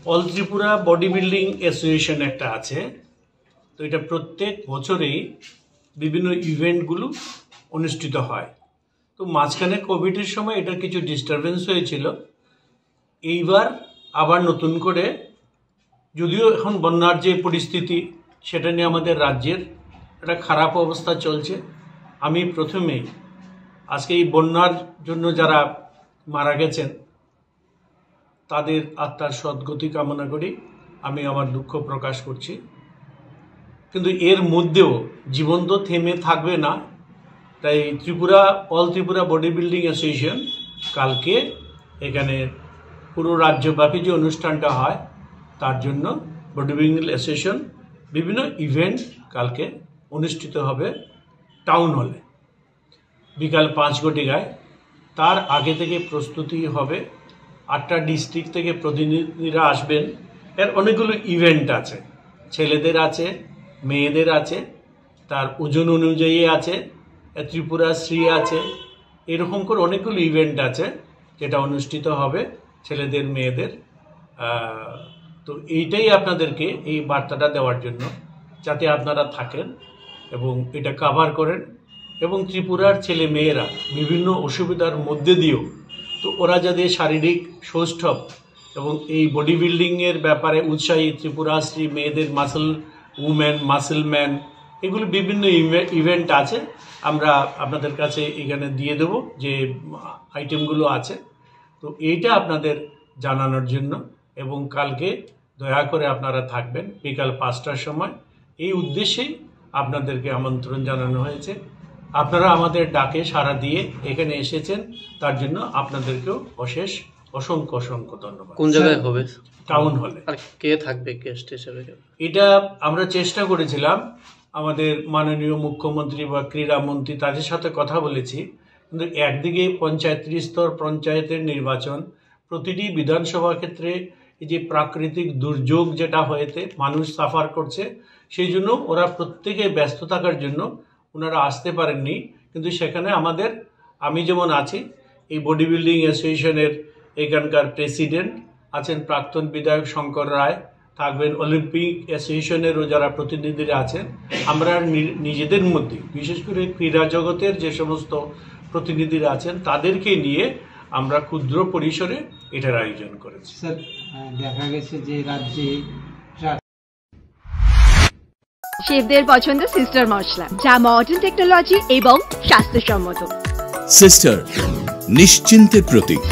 All Tripura body building association একটা আছে, তো এটা প্রত্যেক বছরেই বিভিন্ন ইভেন্টগুলো অনুষ্ঠিত হয়। তো মাঝখানে কোভিডের সময় এটার কিছু ডিস্টারবেন্স হয়েছিল। এইবার আবার নতুন করে, যদিও এখন বন্যার যে পরিস্থিতি সেটা নিয়ে আমাদের রাজ্যের একটা খারাপ অবস্থা চলছে, আমি প্রথমেই আজকে এই বন্যার জন্য যারা মারা গেছেন তাদের আত্মার সদ্গতি কামনা করি, আমি আমার দুঃখ প্রকাশ করছি। কিন্তু এর মধ্যেও জীবন তো থেমে থাকবে না, তাই all Tripura body building association কালকে এখানে পুরো রাজ্যব্যাপী যে অনুষ্ঠানটা হয় তার জন্য বডি বিল্ডিং অ্যাসোসিয়েশন বিভিন্ন ইভেন্ট কালকে অনুষ্ঠিত হবে টাউন হলে বিকাল 5 ঘটিকায়। তার আগে থেকে প্রস্তুতি হবে, 8টা ডিস্ট্রিক্ট থেকে প্রতিনিধিরা আসবেন। এর অনেকগুলো ইভেন্ট আছে, ছেলেদের আছে, মেয়েদের আছে, তার ওজন অনুযায়ী আছে, ত্রিপুরা শ্রী আছে, এরকম করে অনেকগুলো ইভেন্ট আছে যেটা অনুষ্ঠিত হবে ছেলেদের মেয়েদের। তো এইটাই আপনাদেরকে এই বার্তাটা দেওয়ার জন্য, যাতে আপনারা থাকেন এবং এটা কভার করেন। এবং ত্রিপুরার ছেলে মেয়েরা বিভিন্ন অসুবিধার মধ্যে দিয়েও তো ওরা যাতে শারীরিক সৌষ্ঠব এবং এই বডি বিল্ডিংয়ের ব্যাপারে উৎসাহী, ত্রিপুরাশ্রী মেয়েদের মাসল উমেন, মাসল ম্যান, এগুলো বিভিন্ন ইভেন্ট আছে, আমরা আপনাদের কাছে এখানে দিয়ে দেব যে আইটেমগুলো আছে। তো এইটা আপনাদের জানানোর জন্য, এবং কালকে দয়া করে আপনারা থাকবেন বিকাল 5টার সময়, এই উদ্দেশ্যেই আপনাদেরকে আমন্ত্রণ জানানো হয়েছে। আপনারা আমাদের ডাকে সাড়া দিয়ে এখানে এসেছেন, তার জন্য আপনাদেরকেও অসংখ্য অসংখ্য ধন্যবাদ। কোন জায়গায় হবে? টাউন হলে। আর কে থাকবে গেস্ট হিসেবে? এটা আমরা চেষ্টা করেছিলাম, আমাদের মাননীয় মুখ্যমন্ত্রী বা ক্রীড়ামন্ত্রী তাদের সাথে কথা বলেছি, কিন্তু একদিকে পঞ্চায়েত স্তর পঞ্চায়েতের নির্বাচন, প্রতিটি বিধানসভা ক্ষেত্রে এই যে প্রাকৃতিক দুর্যোগ যেটা হয়েছে, মানুষ সাফার করছে, সেই জন্য ওরা প্রত্যেকে ব্যস্ত থাকার জন্য ওনারা আসতে পারেননি। কিন্তু সেখানে আমি যেমন আছি, এই বডি বিল্ডিং অ্যাসোসিয়েশনের এখানকার প্রেসিডেন্ট আছেন প্রাক্তন বিধায়ক শঙ্কর রায়, থাকবেন অলিম্পিক অ্যাসোসিয়েশনেরও যারা প্রতিনিধিরা আছেন। আমরা নিজেদের মধ্যে, বিশেষ করে ক্রীড়া জগতের যে সমস্ত প্রতিনিধিরা আছেন তাদেরকে নিয়ে আমরা ক্ষুদ্র পরিসরে এটার আয়োজন করেছি। স্যার, দেখা গেছে যে রাজ্যে শেফদের পছন্দ সিস্টার মশলা, যা মডার্ন টেকনোলজি এবং স্বাস্থ্যসম্মত। সিস্টার, নিশ্চিন্তের প্রতীক।